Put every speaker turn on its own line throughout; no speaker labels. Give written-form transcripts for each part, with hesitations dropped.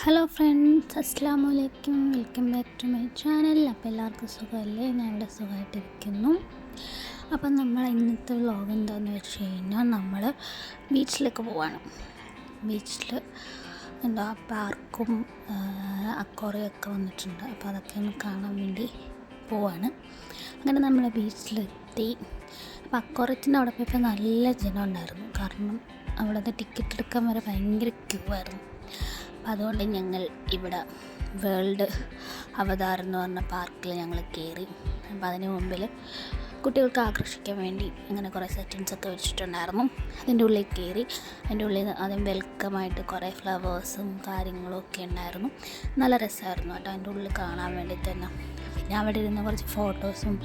Hello friends, അസ്സലാമു അലൈക്കും. Welcome back to my channel. അപ്പോൾ എല്ലാവർക്കും സുഖമല്ലേ? ഞാൻ ഇവിടെ സുഖമായിട്ടിരിക്കുന്നു. അപ്പം നമ്മൾ ഇന്നത്തെ വ്ളോഗ് എന്താണെന്ന് വെച്ച് കഴിഞ്ഞാൽ നമ്മൾ ബീച്ചിലേക്ക് പോവാണ്. ബീച്ചിൽ പാർക്കും അക്വേറിയമൊക്കെ വന്നിട്ടുണ്ട്. അപ്പോൾ അതൊക്കെ ഒന്ന് കാണാൻ വേണ്ടി പോവാണ്. അങ്ങനെ നമ്മൾ ബീച്ചിലെത്തി. അപ്പോൾ അക്വേറിയത്തിൻ്റെ അവിടെ പോയപ്പോൾ നല്ല ജനം ഉണ്ടായിരുന്നു. കാരണം അവിടുത്തെ ടിക്കറ്റ് എടുക്കാൻ വരെ ഭയങ്കര ക്യൂ ആയിരുന്നു. അപ്പം അതുകൊണ്ട് ഞങ്ങൾ ഇവിടെ വേൾഡ് അവതാർ എന്ന് പറഞ്ഞ പാർക്കിൽ ഞങ്ങൾ കയറി. അപ്പം അതിന് മുമ്പിൽ കുട്ടികൾക്ക് ആകർഷിക്കാൻ വേണ്ടി അങ്ങനെ കുറേ സെറ്റിങ്സൊക്കെ വെച്ചിട്ടുണ്ടായിരുന്നു. അതിൻ്റെ ഉള്ളിൽ കയറി. അതിൻ്റെ ഉള്ളിൽ ആദ്യം വെൽക്കമായിട്ട് കുറേ ഫ്ലവേഴ്സും കാര്യങ്ങളും ഒക്കെ ഉണ്ടായിരുന്നു. നല്ല രസമായിരുന്നു കേട്ടോ അതിൻ്റെ ഉള്ളിൽ കാണാൻ വേണ്ടി തന്നെ. പിന്നെ അവിടെ ഇരുന്ന് കുറച്ച് ഫോട്ടോസും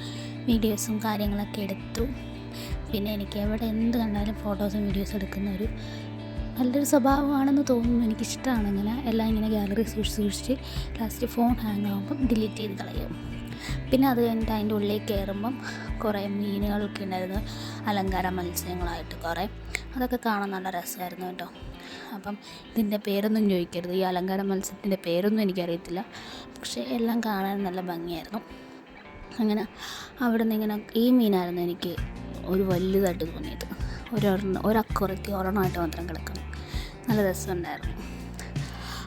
വീഡിയോസും കാര്യങ്ങളൊക്കെ എടുത്തു. പിന്നെ എനിക്ക് എവിടെ എന്ത് കണ്ടാലും ഫോട്ടോസും വീഡിയോസും എടുക്കുന്ന ഒരു നല്ലൊരു സ്വഭാവമാണെന്ന് തോന്നുന്നു. എനിക്കിഷ്ടമാണ് ഇങ്ങനെ എല്ലാം ഇങ്ങനെ ഗാലറി സൂക്ഷിച്ച് ലാസ്റ്റ് ഫോൺ ഹാങ് ആകുമ്പം ഡിലീറ്റ് ചെയ്ത് കളയും. പിന്നെ അത് കഴിഞ്ഞിട്ട് അതിൻ്റെ ഉള്ളിൽ കയറുമ്പം കുറേ മീനുകളൊക്കെ ഉണ്ടായിരുന്നു, അലങ്കാര മത്സ്യങ്ങളായിട്ട് കുറേ. അതൊക്കെ കാണാൻ നല്ല രസമായിരുന്നു കേട്ടോ. അപ്പം ഇതിൻ്റെ പേരൊന്നും ചോദിക്കരുത്, ഈ അലങ്കാര മത്സ്യത്തിൻ്റെ പേരൊന്നും എനിക്കറിയത്തില്ല, പക്ഷേ എല്ലാം കാണാൻ നല്ല ഭംഗിയായിരുന്നു. അങ്ങനെ അവിടെ നിന്ന് ഇങ്ങനെ ഈ മീനായിരുന്നു എനിക്ക് ഒരു വലുതായിട്ട് തോന്നിയത്. ഒരക്കുറത്തി ഒരെണ്ണമായിട്ട് മാത്രം കിടക്കണം. നല്ല രസമുണ്ടായിരുന്നു.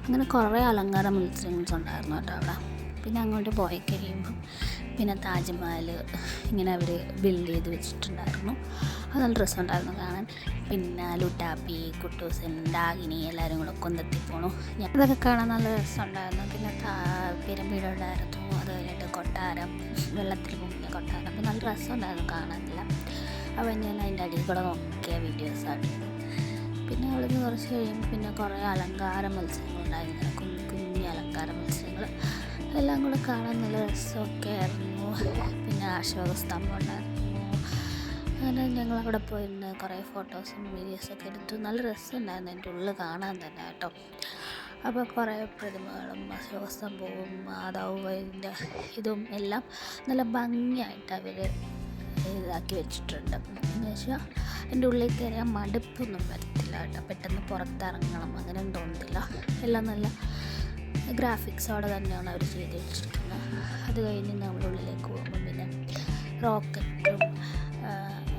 അങ്ങനെ കുറേ അലങ്കാര മത്സ്യങ്ങൾ ഉണ്ടായിരുന്നു കേട്ടോ അവിടെ. പിന്നെ അങ്ങോട്ട് പോയി കഴിയുമ്പം പിന്നെ താജ്മഹൽ ഇങ്ങനെ അവർ ബിൽഡ് ചെയ്ത് വെച്ചിട്ടുണ്ടായിരുന്നു. അത് നല്ല രസമുണ്ടായിരുന്നു കാണാൻ. പിന്നെ ലുട്ടാപ്പി, കുട്ടൂസൻ, ഡാഗിനി എല്ലാവരും കൂടെ കൊണ്ടെത്തി പോണു. അതൊക്കെ കാണാൻ നല്ല രസമുണ്ടായിരുന്നു. പിന്നെ പിരമിഡുണ്ടായിരുന്നു. അത് കഴിഞ്ഞിട്ട് കൊട്ടാരം, വെള്ളത്തിൽ മുങ്ങിയ കൊട്ടാരം. അപ്പം നല്ല രസമുണ്ടായിരുന്നു കാണാനില്ല. അപ്പം ഞാൻ അതിൻ്റെ അടിയിൽ കൂടെ നോക്കിയ വീഡിയോസാണ്. പിന്നെ അവിടെ നിന്ന് കുറച്ച് കഴിയുമ്പോൾ പിന്നെ കുറേ അലങ്കാര മത്സ്യങ്ങളുണ്ടായിരുന്നു. കുഞ്ഞു അലങ്കാര മത്സ്യങ്ങൾ എല്ലാം കൂടെ കാണാൻ നല്ല രസമൊക്കെ ആയിരുന്നു. പിന്നെ അശോകസ്തംഭം ഉണ്ടായിരുന്നു. അങ്ങനെ ഞങ്ങളവിടെ പോയിരുന്ന് കുറേ ഫോട്ടോസും വീഡിയോസൊക്കെ എടുത്തു. നല്ല രസമുണ്ടായിരുന്നു എൻ്റെ ഉള്ളിൽ കാണാൻ തന്നെ കേട്ടോ. അപ്പോൾ കുറേ പ്രതിമകളും അശോകസ്തംഭവും മാതാവിൻ്റെ ഇതും എല്ലാം നല്ല ഭംഗിയായിട്ട് അവർ ഇതാക്കി വെച്ചിട്ടുണ്ട്. എന്ന് വെച്ചാൽ എൻ്റെ ഉള്ളിൽ കയറിയാൽ മടുപ്പൊന്നും വരത്തില്ല കേട്ടോ. പെട്ടെന്ന് പുറത്തിറങ്ങണം അങ്ങനെയൊന്നും തോന്നത്തില്ല. എല്ലാം നല്ല ഗ്രാഫിക്സോടെ തന്നെയാണ് അവർ ചെയ്ത് വെച്ചിരിക്കുന്നത്. അത് കഴിഞ്ഞ് നമ്മൾ ഉള്ളിലേക്ക് പോകുമ്പോൾ പിന്നെ റോക്കറ്റും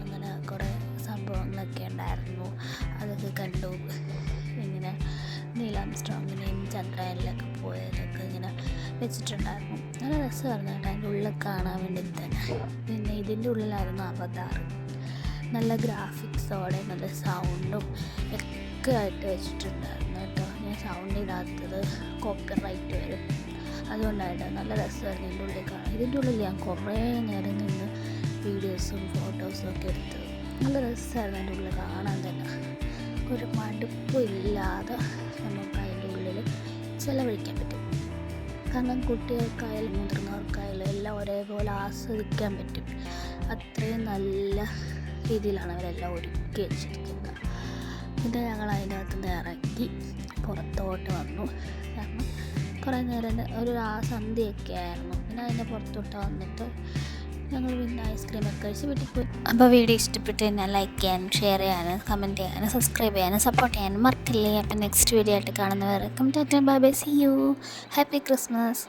അങ്ങനെ കുറേ സംഭവങ്ങളൊക്കെ ഉണ്ടായിരുന്നു. അതൊക്കെ കണ്ടു. ഇങ്ങനെ നീൽ ആംസ്ട്രോങ്ങിനെയും ചന്ദ്രയാനിലൊക്കെ പോയതൊക്കെ ഇങ്ങനെ വെച്ചിട്ടുണ്ടായിരുന്നു. നല്ല രസമായിരുന്നു കേട്ടോ അതിൻ്റെ ഉള്ളിൽ കാണാൻ വേണ്ടി തന്നെ. പിന്നെ ഇതിൻ്റെ ഉള്ളിലായിരുന്നു അവതാർ. നല്ല ഗ്രാഫിക്സോടെ നല്ല സൗണ്ടും ഒക്കെ ആയിട്ട് വെച്ചിട്ടുണ്ടായിരുന്നു കേട്ടോ. ഞാൻ സൗണ്ട് ഇടാത്തത് കോപ്പിറൈറ്റ് വരും, അതുകൊണ്ടായിട്ട് നല്ല രസമായിരുന്നു ഇതിൻ്റെ ഉള്ളിൽ കാണാൻ. ഇതിൻ്റെ ഉള്ളിൽ ഞാൻ കുറേ നേരം നിന്ന് വീഡിയോസും ഫോട്ടോസും ഒക്കെ എടുത്തത്. നല്ല രസമായിരുന്നു അതിൻ്റെ ഉള്ളിൽ കാണാൻ തന്നെ. ഒരു മടുപ്പും ഇല്ലാതെ നമുക്ക് അതിൻ്റെ ഉള്ളിൽ ചിലവഴിക്കാൻ പറ്റും. കാരണം കുട്ടികൾക്കായാലും മുതിർന്നവർക്കായാലും എല്ലാം ഒരേപോലെ ആസ്വദിക്കാൻ പറ്റും. അത്രയും നല്ല രീതിയിലാണ് അവരെല്ലാം ഒരുക്കി വെച്ചിരിക്കുന്നത്. പിന്നെ ഞങ്ങൾ അതിൻ്റെ അകത്തുനിന്ന് ഇറങ്ങി പുറത്തോട്ട് വന്നു. കാരണം കുറേ നേരം ഒരു സന്ധ്യയൊക്കെ ആയിരുന്നു. പിന്നെ അതിൻ്റെ പുറത്തോട്ട് വന്നിട്ട് ഞങ്ങൾ പിന്നെ ഐസ്ക്രീമൊക്കെ കഴിച്ച് വീട്ടിൽ പോയി. അപ്പോൾ വീഡിയോ ഇഷ്ടപ്പെട്ട് കഴിഞ്ഞാൽ ലൈക്ക് ചെയ്യാനും ഷെയർ ചെയ്യാനും കമൻറ്റ് ചെയ്യാനും സബ്സ്ക്രൈബ് ചെയ്യാനും സപ്പോർട്ട് ചെയ്യാനും മറക്കില്ലേ. അപ്പം നെക്സ്റ്റ് വീഡിയോ ആയിട്ട് കാണുന്നവരെ tata bye bye, see you, happy Christmas.